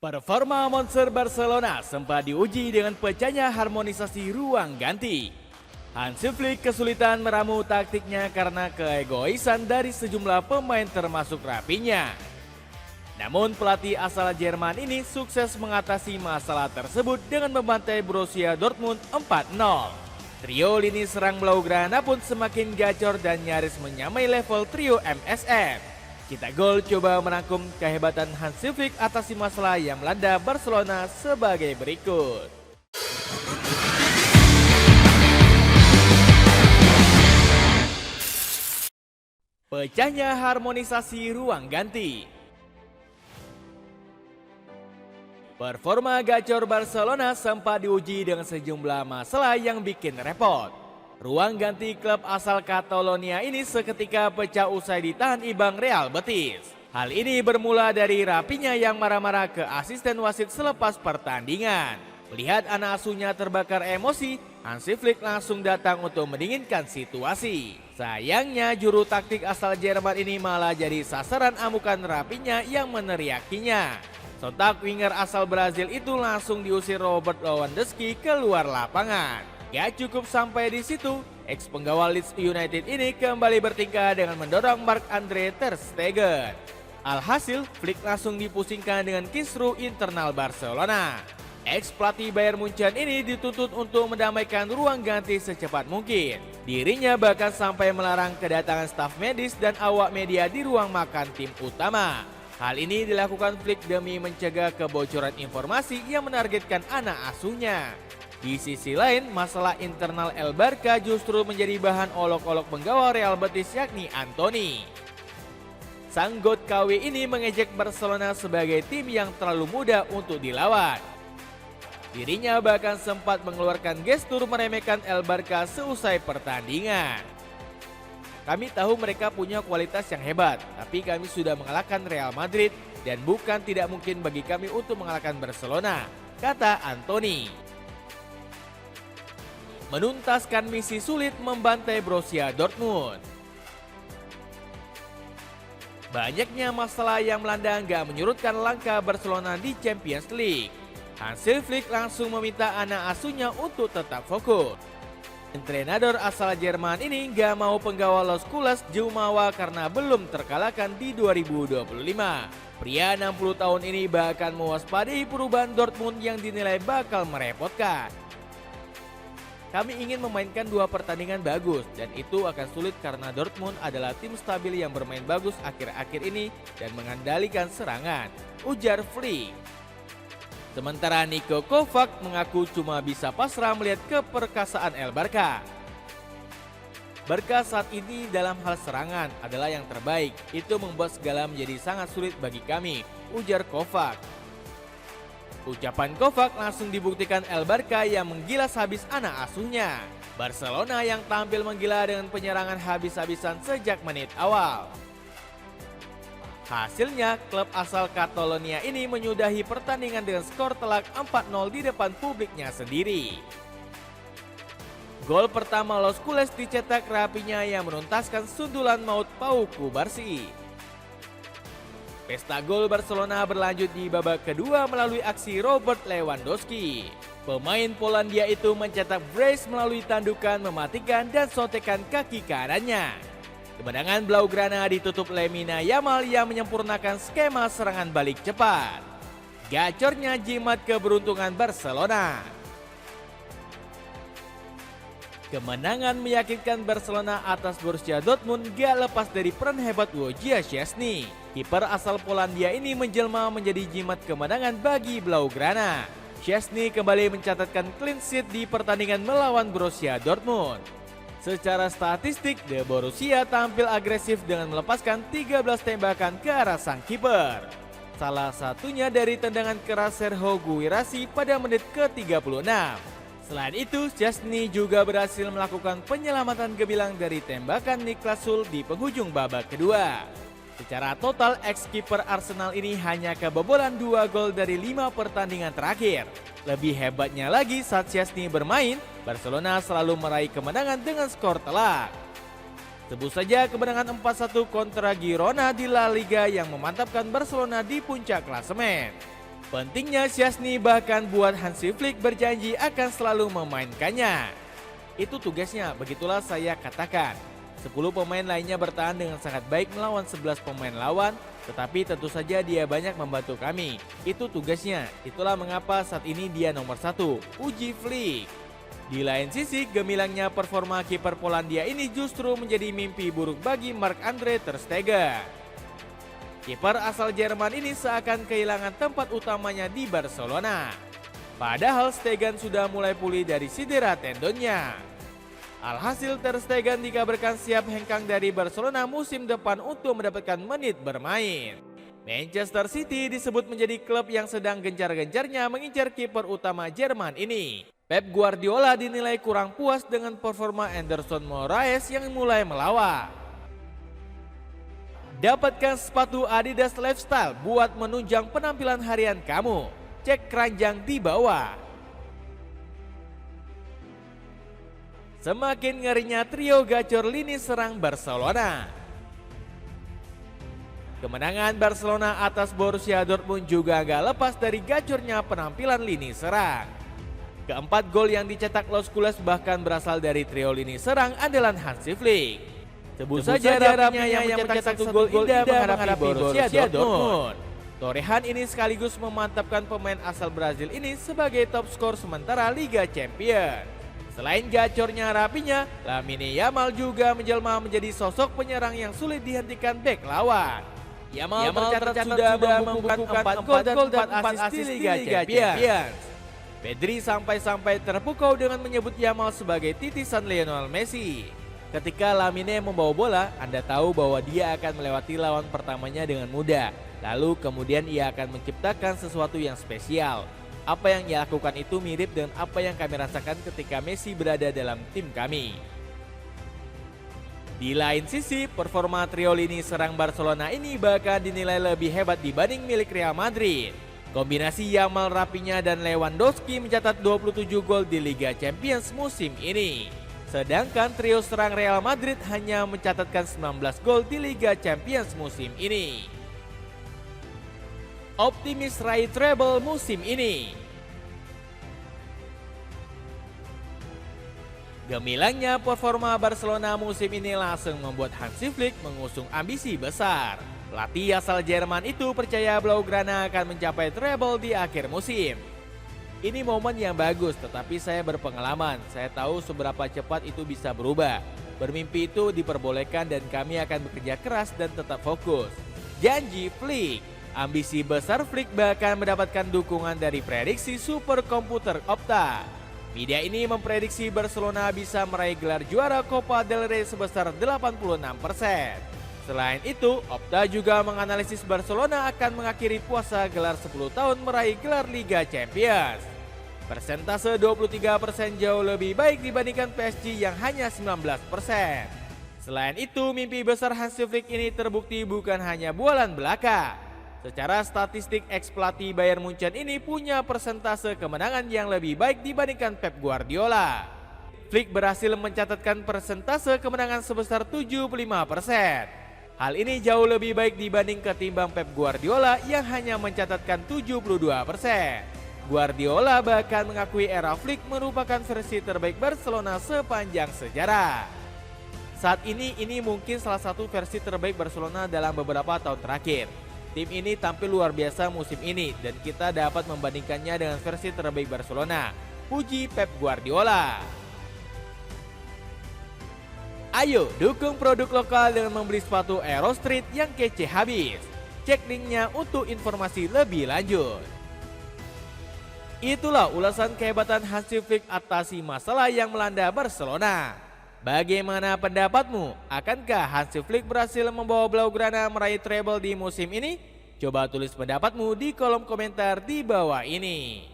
Performa Monster Barcelona sempat diuji dengan pecahnya harmonisasi ruang ganti. Hansi Flick kesulitan meramu taktiknya karena keegoisan dari sejumlah pemain termasuk Rafinha. Namun pelatih asal Jerman ini sukses mengatasi masalah tersebut dengan membantai Borussia Dortmund 4-0. Trio lini serang Blaugrana pun semakin gacor dan nyaris menyamai level trio MSN. Kita Gol coba merangkum kehebatan Hansi Flick atasi masalah yang melanda Barcelona sebagai berikut. Pecahnya harmonisasi ruang ganti. Performa gacor Barcelona sempat diuji dengan sejumlah masalah yang bikin repot. Ruang ganti klub asal Catalonia ini seketika pecah usai ditahan imbang Real Betis. Hal ini bermula dari Rafinha yang marah-marah ke asisten wasit selepas pertandingan. Melihat anak asuhnya terbakar emosi, Hansi Flick langsung datang untuk mendinginkan situasi. Sayangnya juru taktik asal Jerman ini malah jadi sasaran amukan Rafinha yang meneriakinya. Sontak winger asal Brazil itu langsung diusir Robert Lewandowski keluar lapangan. Gak cukup sampai di situ, ex penggawa Leeds United ini kembali bertingkah dengan mendorong Marc-Andre ter Stegen. Alhasil, Flick langsung dipusingkan dengan kisruh internal Barcelona. Ex pelatih Bayern Munchen ini dituntut untuk mendamaikan ruang ganti secepat mungkin. Dirinya bahkan sampai melarang kedatangan staf medis dan awak media di ruang makan tim utama. Hal ini dilakukan Flick demi mencegah kebocoran informasi yang menargetkan anak asuhnya. Di sisi lain, masalah internal El Barca justru menjadi bahan olok-olok penggawa Real Betis yakni Antony. Sang God KW ini mengejek Barcelona sebagai tim yang terlalu mudah untuk dilawan. Dirinya bahkan sempat mengeluarkan gestur meremehkan El Barca seusai pertandingan. Kami tahu mereka punya kualitas yang hebat, tapi kami sudah mengalahkan Real Madrid dan bukan tidak mungkin bagi kami untuk mengalahkan Barcelona, kata Antony. Menuntaskan misi sulit membantai Borussia Dortmund. Banyaknya masalah yang melanda nggak menyurutkan langkah Barcelona di Champions League. Hansi Flick langsung meminta anak asuhnya untuk tetap fokus. Entrenador asal Jerman ini nggak mau penggawa Los Culés jumawa karena belum terkalahkan di 2025. Pria 60 tahun ini bahkan mewaspadai perubahan Dortmund yang dinilai bakal merepotkan. Kami ingin memainkan 2 pertandingan bagus dan itu akan sulit karena Dortmund adalah tim stabil yang bermain bagus akhir-akhir ini dan mengendalikan serangan, ujar Flick. Sementara Niko Kovac mengaku cuma bisa pasrah melihat keperkasaan El Barca. Barca saat ini dalam hal serangan adalah yang terbaik, itu membuat segala menjadi sangat sulit bagi kami, ujar Kovac. Ucapan Kovac langsung dibuktikan El Barca yang menggilas habis anak asuhnya. Barcelona yang tampil menggila dengan penyerangan habis-habisan sejak menit awal. Hasilnya, klub asal Catalonia ini menyudahi pertandingan dengan skor telak 4-0 di depan publiknya sendiri. Gol pertama Los Culés dicetak Rafinha yang menuntaskan sundulan maut Pau Cubarsí. Pesta gol Barcelona berlanjut di babak kedua melalui aksi Robert Lewandowski. Pemain Polandia itu mencetak brace melalui tandukan mematikan dan sotekan kaki kanannya. Kemenangan Blaugrana ditutup Lamine Yamal yang menyempurnakan skema serangan balik cepat. Gacornya jimat keberuntungan Barcelona. Kemenangan meyakinkan Barcelona atas Borussia Dortmund gak lepas dari peran hebat Wojciech Szczesny. Kiper asal Polandia ini menjelma menjadi jimat kemenangan bagi Blaugrana. Szczesny kembali mencatatkan clean sheet di pertandingan melawan Borussia Dortmund. Secara statistik, The Borussia tampil agresif dengan melepaskan 13 tembakan ke arah sang kiper. Salah satunya dari tendangan keras Serhou Guirassy pada menit ke-36. Selain itu, Szczesny juga berhasil melakukan penyelamatan gemilang dari tembakan Niklas Süle di penghujung babak kedua. Secara total, ex-kiper Arsenal ini hanya kebobolan 2 gol dari 5 pertandingan terakhir. Lebih hebatnya lagi saat Szczesny bermain, Barcelona selalu meraih kemenangan dengan skor telak. Sebut saja kemenangan 4-1 kontra Girona di La Liga yang memantapkan Barcelona di puncak klasemen. Pentingnya Szczęsny bahkan buat Hansi Flick berjanji akan selalu memainkannya. Itu tugasnya, begitulah saya katakan. 10 pemain lainnya bertahan dengan sangat baik melawan 11 pemain lawan, tetapi tentu saja dia banyak membantu kami. Itu tugasnya, itulah mengapa saat ini dia nomor 1, uji Flick. Di lain sisi, gemilangnya performa kiper Polandia ini justru menjadi mimpi buruk bagi Marc-Andre ter Stegen. Kiper asal Jerman ini seakan kehilangan tempat utamanya di Barcelona. Padahal Stegen sudah mulai pulih dari cedera tendonnya. Alhasil ter Stegen dikabarkan siap hengkang dari Barcelona musim depan untuk mendapatkan menit bermain. Manchester City disebut menjadi klub yang sedang gencar-gencarnya mengincar kiper utama Jerman ini. Pep Guardiola dinilai kurang puas dengan performa Anderson Moraes yang mulai melawak. Dapatkan sepatu Adidas Lifestyle buat menunjang penampilan harian kamu. Cek keranjang di bawah. Semakin ngerinya trio gacor lini serang Barcelona. Kemenangan Barcelona atas Borussia Dortmund juga gak lepas dari gacornya penampilan lini serang. Keempat gol yang dicetak Los Culés bahkan berasal dari trio lini serang andalan Hansi Flick. Sebut saja rapinya yang mencetak satu gol indah menghadapi Borussia Dortmund. Torehan ini sekaligus memantapkan pemain asal Brazil ini sebagai top skor sementara Liga Champions. Selain gacornya rapinya, Lamine Yamal juga menjelma menjadi sosok penyerang yang sulit dihentikan bek lawan. Yamal tercatat sudah membukukan 4 gol dan 4 asis di Liga Champions. Pedri sampai-sampai terpukau dengan menyebut Yamal sebagai titisan Lionel Messi. Ketika Lamine membawa bola, Anda tahu bahwa dia akan melewati lawan pertamanya dengan mudah. Lalu kemudian ia akan menciptakan sesuatu yang spesial. Apa yang ia lakukan itu mirip dengan apa yang kami rasakan ketika Messi berada dalam tim kami. Di lain sisi, performa trio lini serang Barcelona ini bahkan dinilai lebih hebat dibanding milik Real Madrid. Kombinasi Yamal, Rapinya, dan Lewandowski mencatat 27 gol di Liga Champions musim ini. Sedangkan trio serang Real Madrid hanya mencatatkan 19 gol di Liga Champions musim ini. Optimis raih treble musim ini. Gemilangnya performa Barcelona musim ini langsung membuat Hansi Flick mengusung ambisi besar. Pelatih asal Jerman itu percaya Blaugrana akan mencapai treble di akhir musim. Ini momen yang bagus, tetapi saya berpengalaman. Saya tahu seberapa cepat itu bisa berubah. Bermimpi itu diperbolehkan dan kami akan bekerja keras dan tetap fokus. Janji Flick. Ambisi besar Flick bahkan mendapatkan dukungan dari prediksi superkomputer Opta. Media ini memprediksi Barcelona bisa meraih gelar juara Copa del Rey sebesar 86%. Selain itu, Opta juga menganalisis Barcelona akan mengakhiri puasa gelar 10 tahun meraih gelar Liga Champions. Persentase 23% jauh lebih baik dibandingkan PSG yang hanya 19%. Selain itu, mimpi besar Hansi Flick ini terbukti bukan hanya bualan belaka. Secara statistik, ex-pelatih Bayern Munchen ini punya persentase kemenangan yang lebih baik dibandingkan Pep Guardiola. Flick berhasil mencatatkan persentase kemenangan sebesar 75%. Hal ini jauh lebih baik dibanding ketimbang Pep Guardiola yang hanya mencatatkan 72%. Guardiola bahkan mengakui era Flick merupakan versi terbaik Barcelona sepanjang sejarah. Saat ini mungkin salah satu versi terbaik Barcelona dalam beberapa tahun terakhir. Tim ini tampil luar biasa musim ini dan kita dapat membandingkannya dengan versi terbaik Barcelona. Puji Pep Guardiola. Ayo dukung produk lokal dengan membeli sepatu Aero Street yang kece habis. Cek linknya untuk informasi lebih lanjut. Itulah ulasan kehebatan Hansi Flick atasi masalah yang melanda Barcelona. Bagaimana pendapatmu? Akankah Hansi Flick berhasil membawa Blaugrana meraih treble di musim ini? Coba tulis pendapatmu di kolom komentar di bawah ini.